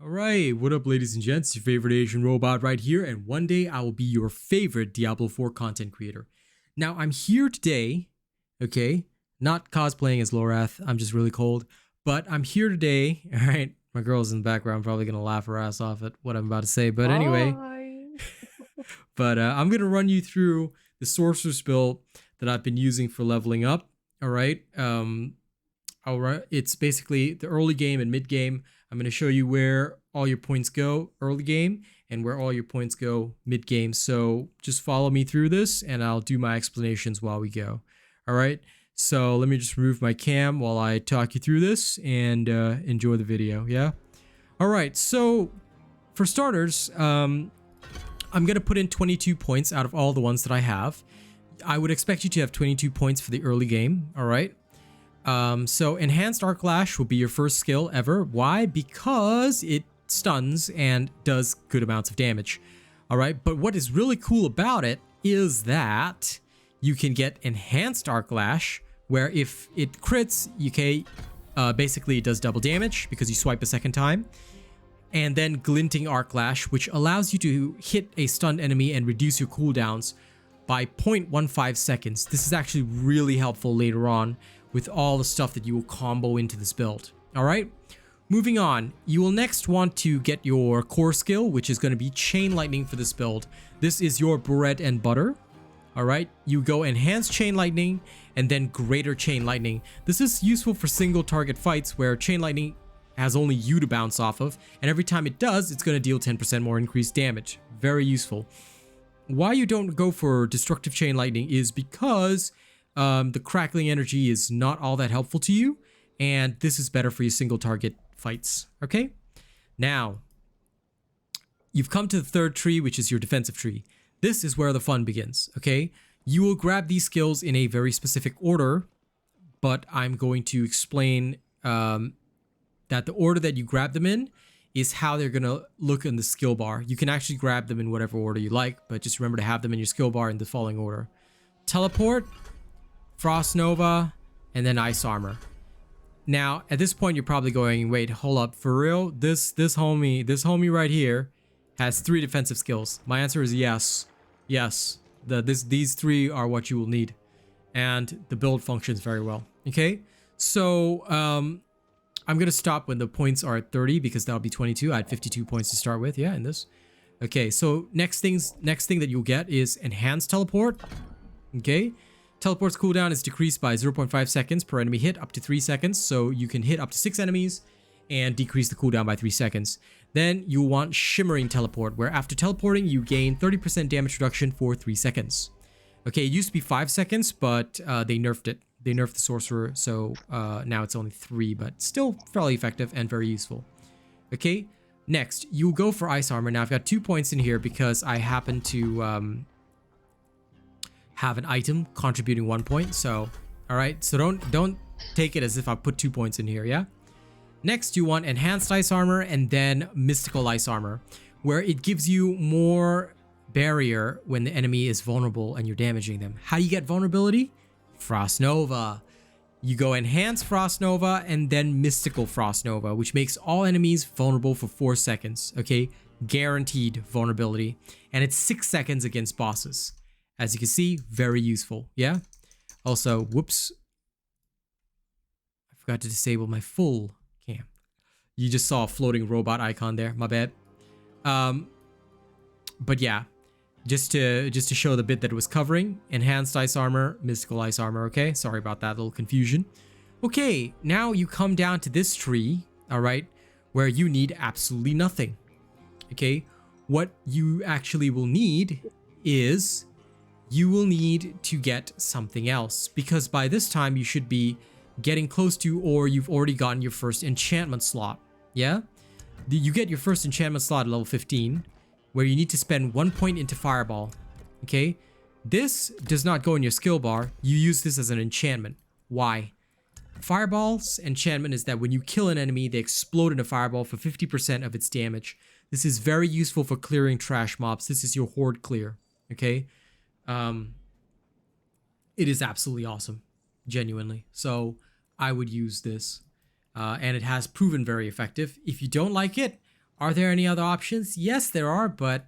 Alright, what up ladies and gents, your favorite Asian robot right here, and one day I will be your favorite Diablo 4 content creator. Now I'm here today, okay, not cosplaying as Lorath, I'm just really cold, but I'm here today, alright, my girl's in the background probably gonna laugh her ass off at what I'm about to say, but anyway, I'm gonna run you through the Sorcerer's build that I've been using for leveling up, alright, it's basically the early game and mid game. I'm going to show you where all your points go early game and where all your points go mid game. So just follow me through this and I'll do my explanations while we go. All right. So let me just remove my cam while I talk you through this and enjoy the video. Yeah. All right. So for starters, I'm going to put in 22 points out of all the ones that I have. I would expect you to have 22 points for the early game. All right. So Enhanced Arc Lash will be your first skill ever. Why? Because it stuns and does good amounts of damage. Alright, but what is really cool about it is that you can get Enhanced Arc Lash, where if it crits, basically it does double damage because you swipe a second time. And then Glinting Arc Lash, which allows you to hit a stunned enemy and reduce your cooldowns by 0.15 seconds. This is actually really helpful later on with all the stuff that you will combo into this build. All right, moving on, you will next want to get your core skill, which is going to be Chain Lightning for this build. This is your bread and butter. All right, you go Enhanced Chain Lightning and then Greater Chain Lightning. This is useful for single target fights where Chain Lightning has only you to bounce off of, and every time it does, it's going to deal 10% more increased damage. Very useful. Why you don't go for Destructive Chain Lightning is because the crackling energy is not all that helpful to you, and this is better for your single target fights. Okay, now you've come to the third tree, which is your defensive tree. This is where the fun begins. Okay, you will grab these skills in a very specific order, but I'm going to explain that the order that you grab them in is how they're gonna look in the skill bar. You can actually grab them in whatever order you like, but just remember to have them in your skill bar in the following order: Teleport, Frost Nova, and then Ice Armor. Now, at this point, you're probably going, wait, hold up, for real? This homie right here has 3 defensive skills. My answer is yes. Yes. These 3 are what you will need. And the build functions very well. Okay? So, I'm going to stop when the points are at 30 because that'll be 22. I had 52 points to start with, yeah, in this. Okay, so next thing that you'll get is Enhanced Teleport. Okay? Teleport's cooldown is decreased by 0.5 seconds per enemy hit up to 3 seconds, so you can hit up to 6 enemies and decrease the cooldown by 3 seconds. Then you want Shimmering Teleport, where after teleporting you gain 30% damage reduction for 3 seconds. Okay, it used to be 5 seconds, but they nerfed it. They nerfed the Sorcerer, so now it's only 3, but still fairly effective and very useful. Okay, next, you'll go for Ice Armor. Now I've got 2 points in here because I happen to have an item contributing 1 point. So, all right. So don't take it as if I put 2 points in here. Yeah. Next, you want Enhanced Ice Armor and then Mystical Ice Armor, where it gives you more barrier when the enemy is vulnerable and you're damaging them. How do you get vulnerability? Frost Nova. You go Enhanced Frost Nova and then Mystical Frost Nova, which makes all enemies vulnerable for 4 seconds. Okay. Guaranteed vulnerability. And it's 6 seconds against bosses. As you can see, very useful, yeah? Also, whoops. I forgot to disable my full cam. You just saw a floating robot icon there, my bad. But yeah, just to show the bit that it was covering, Enhanced Ice Armor, Mystical Ice Armor, okay? Sorry about that little confusion. Okay, now you come down to this tree, all right, where you need absolutely nothing, okay? What you actually will need is you will need to get something else, because by this time you should be getting close to, or you've already gotten your first enchantment slot. Yeah, you get your first enchantment slot at level 15, where you need to spend 1 point into Fireball. Okay, this does not go in your skill bar. You use this as an enchantment. Why? Fireball's enchantment is that when you kill an enemy, they explode in a fireball for 50% of its damage. This is very useful for clearing trash mobs. This is your horde clear. Okay. It is absolutely awesome, genuinely. So I would use this, and it has proven very effective. If you don't like it, Are there any other options? Yes, there are, but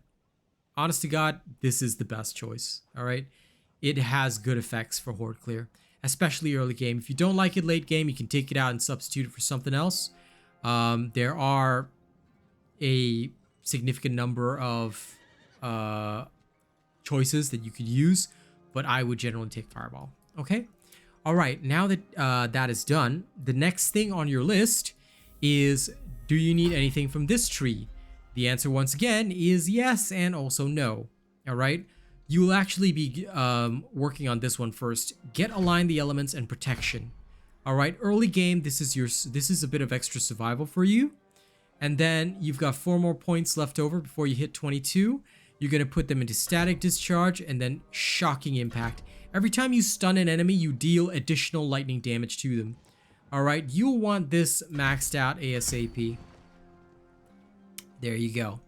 honest to God, this is the best choice. All right. It has good effects for Horde Clear, especially early game. If you don't like it late game, you can take it out and substitute it for something else. There are a significant number of choices that you could use, but I would generally take Fireball. Okay. All right. Now that that is done, the next thing on your list is, do you need anything from this tree? The answer once again is yes and also no. All right. You will actually be working on this one first. Get Align the Elements and Protection. All right. Early game, this is a bit of extra survival for you. And then you've got 4 more points left over before you hit 22. You're going to put them into Static Discharge and then Shocking Impact. Every time you stun an enemy, you deal additional lightning damage to them. Alright, you'll want this maxed out ASAP. There you go.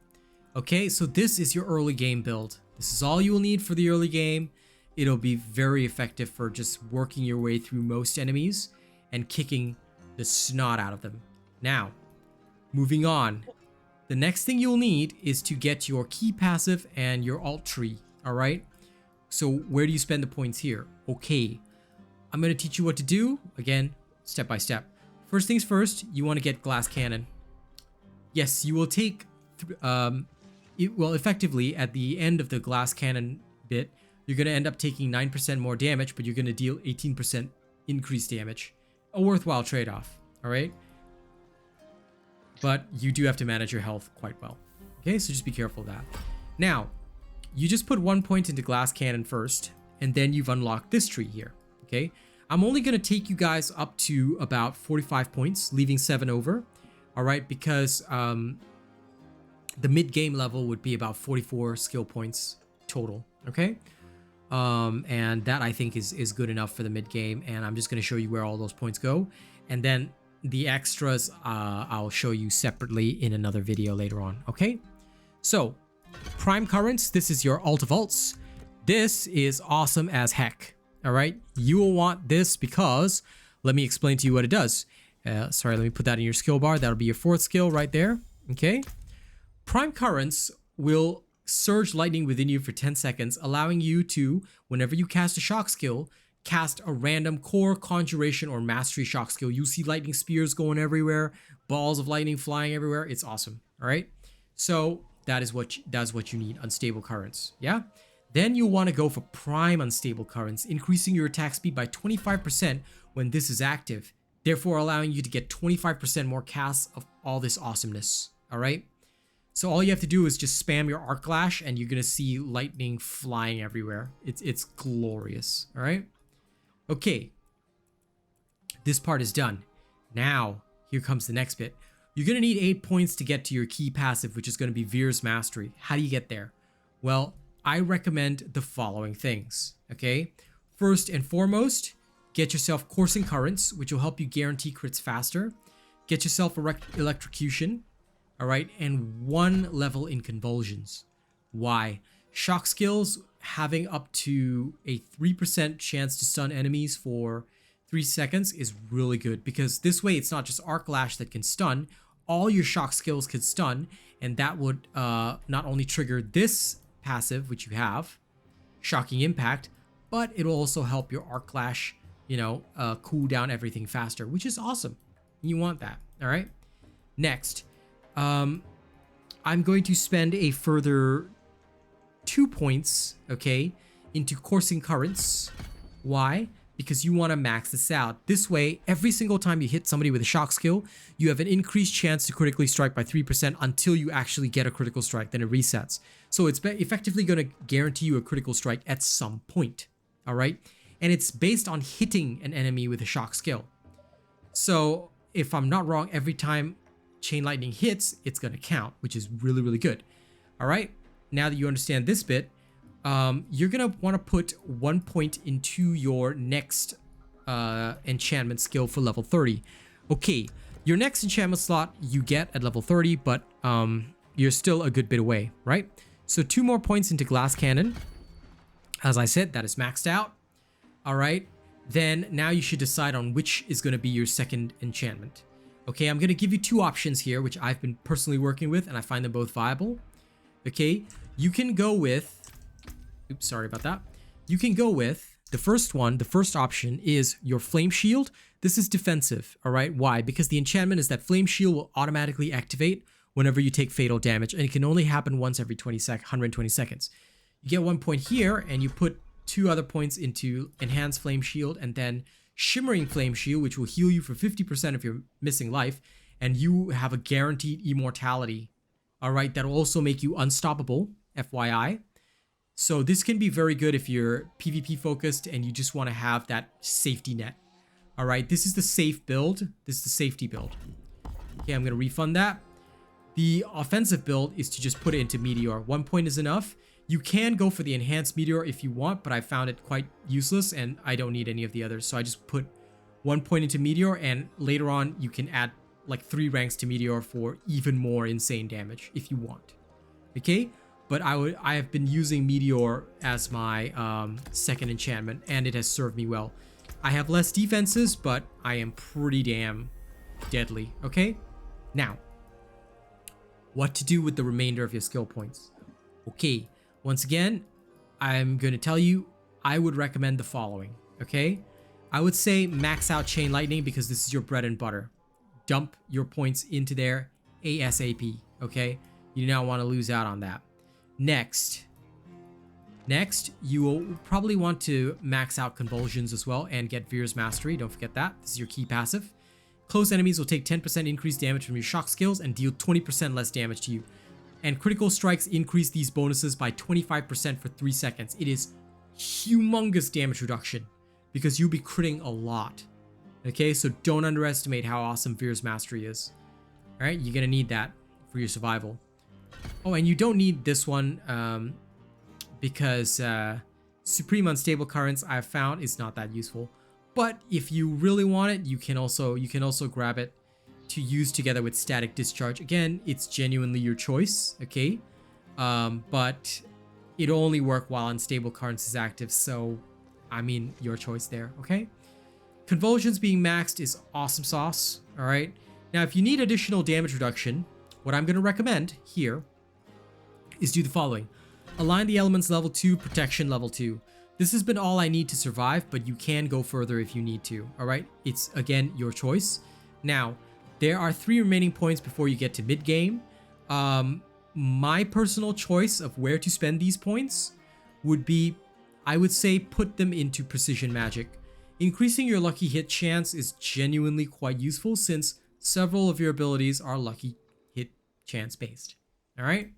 Okay, so this is your early game build. This is all you will need for the early game. It'll be very effective for just working your way through most enemies and kicking the snot out of them. Now, moving on. The next thing you'll need is to get your key passive and your alt tree. Alright? So where do you spend the points here? Okay, I'm going to teach you what to do. Again, step by step. First things first, you want to get Glass Cannon. Yes, you will take, effectively at the end of the Glass Cannon bit, you're going to end up taking 9% more damage, but you're going to deal 18% increased damage. A worthwhile trade-off, all right? But you do have to manage your health quite well. Okay, so just be careful of that. Now, you just put 1 point into Glass Cannon first, and then you've unlocked this tree here, okay? I'm only going to take you guys up to about 45 points, leaving 7 over, all right? Because the mid-game level would be about 44 skill points total, okay? And that, I think, is good enough for the mid-game, and I'm just going to show you where all those points go. And then the extras, I'll show you separately in another video later on, okay? So, Prime Currents, this is your alt of alts. This is awesome as heck. All right, you will want this because, let me explain to you what it does. Sorry, let me put that in your skill bar. That'll be your 4th skill right there. Okay. Prime Currents will surge lightning within you for 10 seconds, allowing you to, whenever you cast a shock skill, cast a random core, conjuration, or mastery shock skill. You see lightning spears going everywhere, balls of lightning flying everywhere. It's awesome. All right. So that's what you need. Unstable currents. Yeah. Then you'll want to go for Prime Unstable Currents, increasing your attack speed by 25% when this is active, therefore allowing you to get 25% more casts of all this awesomeness. All right. So all you have to do is just spam your Arc Lash, and you're gonna see lightning flying everywhere. It's glorious. All right. Okay. This part is done. Now here comes the next bit. You're gonna need 8 points to get to your key passive, which is gonna be Veer's Mastery. How do you get there? Well, I recommend the following things, okay? First and foremost, get yourself Coursing Currents, which will help you guarantee crits faster. Get yourself Electrocution, all right? And 1 level in Convulsions. Why? Shock skills having up to a 3% chance to stun enemies for 3 seconds is really good, because this way it's not just Arc Lash that can stun, all your shock skills can stun, and that would not only trigger this passive, which you have, Shocking Impact, but it'll also help your Arc Lash, cool down everything faster, which is awesome. You want that, all right? Next, I'm going to spend a further 2 points, okay, into Coursing Currents. Why? Because you want to max this out. This way, every single time you hit somebody with a shock skill, you have an increased chance to critically strike by 3% until you actually get a critical strike, then it resets. So it's effectively going to guarantee you a critical strike at some point, all right? And it's based on hitting an enemy with a shock skill. So if I'm not wrong, every time Chain Lightning hits, it's going to count, which is really, really good. All right? Now that you understand this bit, you're going to want to put 1 point into your next enchantment skill for level 30. Okay, your next enchantment slot you get at level 30, but you're still a good bit away, right? So 2 more points into Glass Cannon. As I said, that is maxed out. All right, then now you should decide on which is going to be your second enchantment. Okay, I'm going to give you two options here, which I've been personally working with, and I find them both viable. Okay, you can go with, oops, sorry about that. You can go with the first one. The first option is your Flame Shield. This is defensive, all right? Why? Because the enchantment is that Flame Shield will automatically activate whenever you take fatal damage, and it can only happen once every 120 seconds. You get 1 point here, and you put 2 other points into Enhanced Flame Shield, and then Shimmering Flame Shield, which will heal you for 50% of your missing life, and you have a guaranteed immortality, all right? That'll also make you unstoppable, FYI. So this can be very good if you're PvP focused and you just want to have that safety net. All right, this is the safe build. This is the safety build. Okay, I'm going to refund that. The offensive build is to just put it into Meteor. 1 point is enough. You can go for the enhanced Meteor if you want, but I found it quite useless and I don't need any of the others. So I just put 1 point into Meteor, and later on you can add like 3 ranks to Meteor for even more insane damage if you want. Okay? But I have been using Meteor as my second enchantment, and it has served me well. I have less defenses, but I am pretty damn deadly. Okay? Now, what to do with the remainder of your skill points? Okay, once again, I'm going to tell you, I would recommend the following. Okay? I would say max out Chain Lightning because this is your bread and butter. Dump your points into there ASAP. Okay? You do not want to lose out on that. Next, you will probably want to max out Convulsions as well and get Veer's Mastery. Don't forget that. This is your key passive. Close enemies will take 10% increased damage from your shock skills and deal 20% less damage to you. And critical strikes increase these bonuses by 25% for 3 seconds. It is humongous damage reduction because you'll be critting a lot. Okay, so don't underestimate how awesome Veer's Mastery is. All right, you're going to need that for your survival. Oh, and you don't need this one because Supreme Unstable Currents I've found is not that useful. But if you really want it, you can also grab it to use together with Static Discharge. Again, it's genuinely your choice, okay? But it'll only work while Unstable Currents is active, so I mean your choice there, okay? Convulsions being maxed is awesome sauce, all right? Now, if you need additional damage reduction, what I'm going to recommend here is do the following. Align the elements level 2, protection level 2. This has been all I need to survive, but you can go further if you need to, all right? It's, again, your choice. Now, there are 3 remaining points before you get to mid-game. My personal choice of where to spend these points would be, I would say, put them into Precision Magic. Increasing your lucky hit chance is genuinely quite useful since several of your abilities are lucky hit chance based, all right?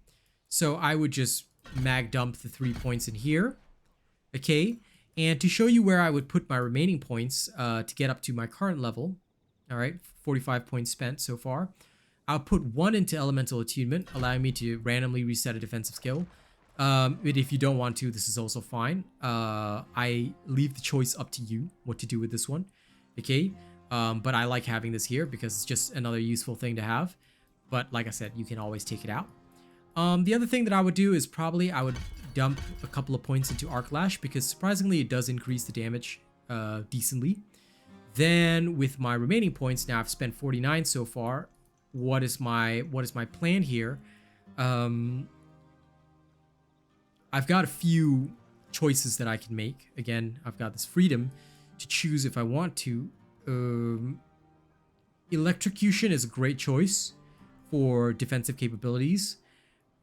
So I would just mag dump the 3 points in here, okay? And to show you where I would put my remaining points to get up to my current level, all right, 45 points spent so far, I'll put 1 into Elemental Attunement, allowing me to randomly reset a defensive skill. But if you don't want to, this is also fine. I leave the choice up to you what to do with this one, okay? But I like having this here because it's just another useful thing to have. But like I said, you can always take it out. The other thing that I would do is probably I would dump a couple of points into Arc Lash because surprisingly it does increase the damage decently. Then with my remaining points, now I've spent 49 so far. What is my plan here? I've got a few choices that I can make. Again, I've got this freedom to choose if I want to. Electrocution is a great choice for defensive capabilities.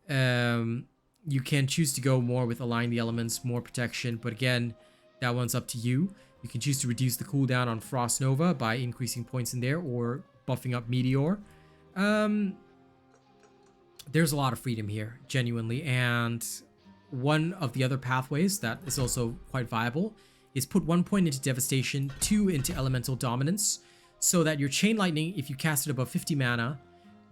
You can choose to go more with Align the Elements, more protection, but again, that one's up to you. You can choose to reduce the cooldown on Frost Nova by increasing points in there or buffing up Meteor. There's a lot of freedom here, genuinely, and one of the other pathways that is also quite viable is put 1 point into Devastation, 2 into Elemental Dominance, so that your Chain Lightning, if you cast it above 50 mana,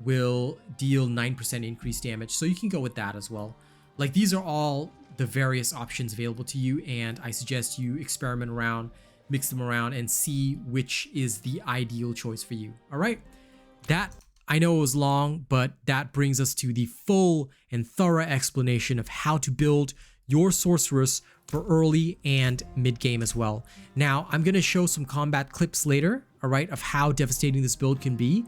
will deal 9% increased damage. So you can go with that as well. Like, these are all the various options available to you, and I suggest you experiment around, mix them around, and see which is the ideal choice for you. All right? That, I know it was long, but that brings us to the full and thorough explanation of how to build your Sorceress for early and mid-game as well. Now, I'm going to show some combat clips later, all right, of how devastating this build can be.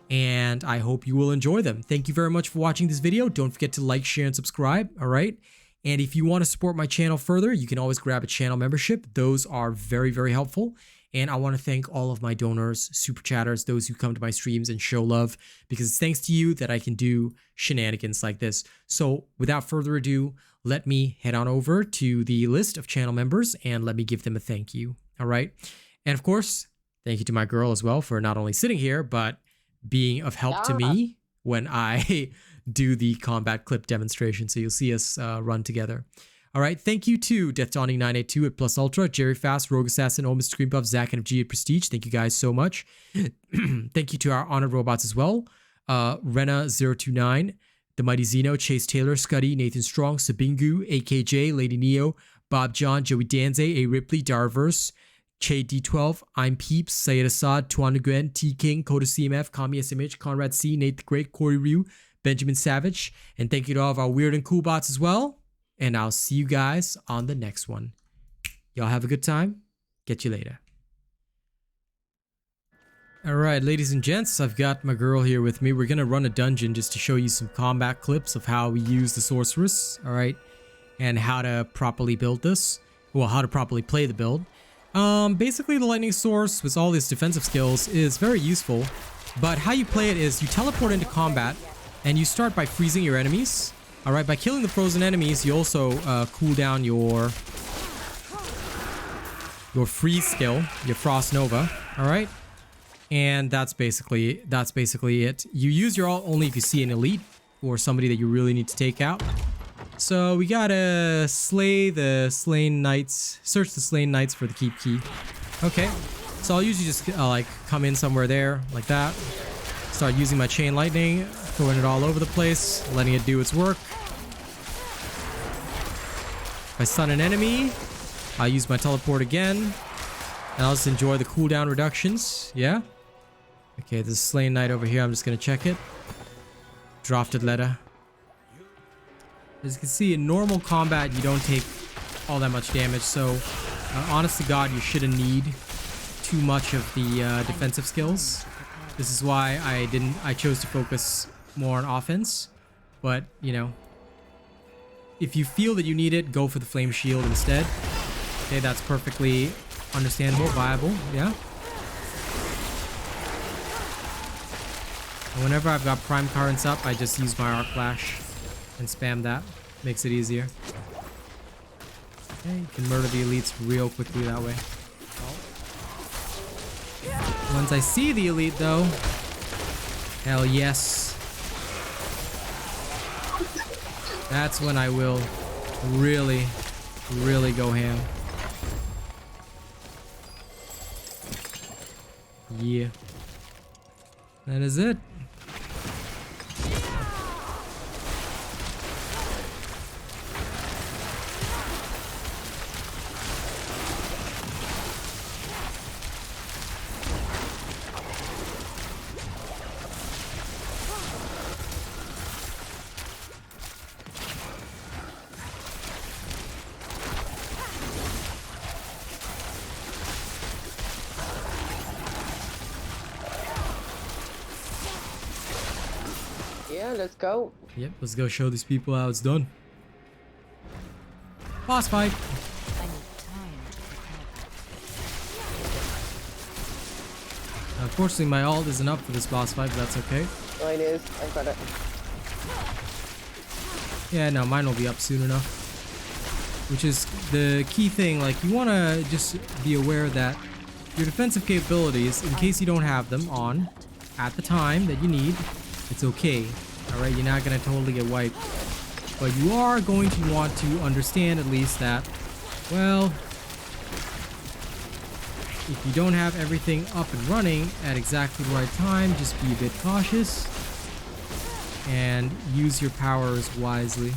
And I hope you will enjoy them. Thank you very much for watching this video. Don't forget to like, share, and subscribe, all right? And if you want to support my channel further, you can always grab a channel membership. Those are very, very helpful. And I want to thank all of my donors, super chatters, those who come to my streams and show love, because it's thanks to you that I can do shenanigans like this. So without further ado, let me head on over to the list of channel members and let me give them a thank you. All right. And of course, thank you to my girl as well for not only sitting here, but being of help to me when I do the combat clip demonstration. So you'll see us run together. All right, thank you to Death Dawning 982 at Plus Ultra, Jerry Fast, Rogue Assassin, Mr. Screen Buff, Zach, and FG at Prestige. Thank you guys so much. Thank you to our honored robots as well. Rena029, The Mighty Zeno, Chase Taylor, Scuddy, Nathan Strong, Sabingu, AKJ, Lady Neo, Bob John, Joey Danze, A Ripley, Darverse, Che D12, I'm Peeps, Sayed Assad, Tuan Nguyen, T King, Coda CMF, Kami SMH, Conrad C, Nate the Great, Corey Ryu, Benjamin Savage, and thank you to all of our weird and cool bots as well. And I'll see you guys on the next one. Y'all have a good time. Get you later. Alright, ladies and gents, I've got my girl here with me. We're going to run a dungeon just to show you some combat clips of how we use the sorceress. Alright, and how to properly build this. Well, how to properly play the build. Basically, the Lightning Source with all these defensive skills is very useful. But how you play it is you teleport into combat and you start by freezing your enemies. Alright, by killing the frozen enemies, you also cool down your freeze skill, your Frost Nova. Alright? And that's basically it. You use your ult only if you see an elite or somebody that you really need to take out. So we gotta slay the slain knights, search the slain knights for the keep key. Okay, so I'll usually just like come in somewhere there, like that. Start using my chain lightning, throwing it all over the place, letting it do its work. If I stun an enemy, I'll use my teleport again. And I'll just enjoy the cooldown reductions. Yeah? Okay, there's a slain knight over here. I'm just gonna check it. Drafted letter. As you can see, in normal combat, you don't take all that much damage. So, honest to God, you shouldn't need too much of the defensive skills. This is why I chose to focus more on offense. But, you know, if you feel that you need it, go for the flame shield instead. Okay, that's perfectly understandable, viable, yeah. And whenever I've got prime currents up, I just use my arc flash and spam that. Makes it easier. Okay, you can murder the elites real quickly that way. Once I see the elite though, hell yes. That's when I will really, really go ham. Yeah. That is it. Yeah, let's go. Yep, let's go show these people how it's done. Boss fight. Unfortunately, my ult isn't up for this boss fight, but that's okay. Mine is. I got it. Yeah, no, mine will be up soon enough. Which is the key thing. Like, you want to just be aware that your defensive capabilities, in case you don't have them on at the time that you need, it's okay. Alright, you're not going to totally get wiped. But you are going to want to understand at least that, well, if you don't have everything up and running at exactly the right time, just be a bit cautious and use your powers wisely.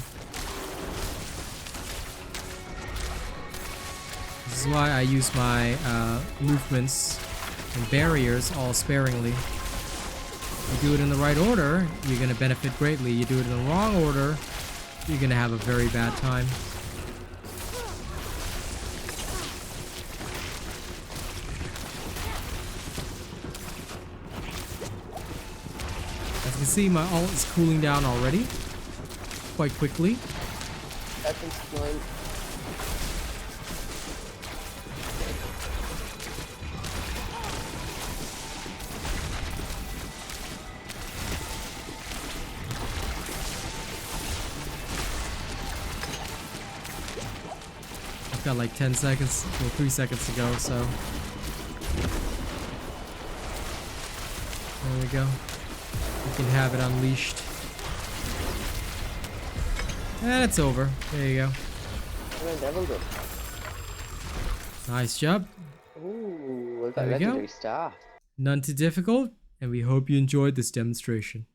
This is why I use my movements and barriers all sparingly. If you do it in the right order, you're going to benefit greatly. You do it in the wrong order, you're going to have a very bad time. can see my ult is cooling down already. Quite quickly. That's insane. I've got like 10 seconds, well 3 seconds to go, so. There we go. You can have it unleashed. And it's over. There you go. Nice job. Ooh, we got There we go. legendary stuff. None too difficult, and we hope you enjoyed this demonstration.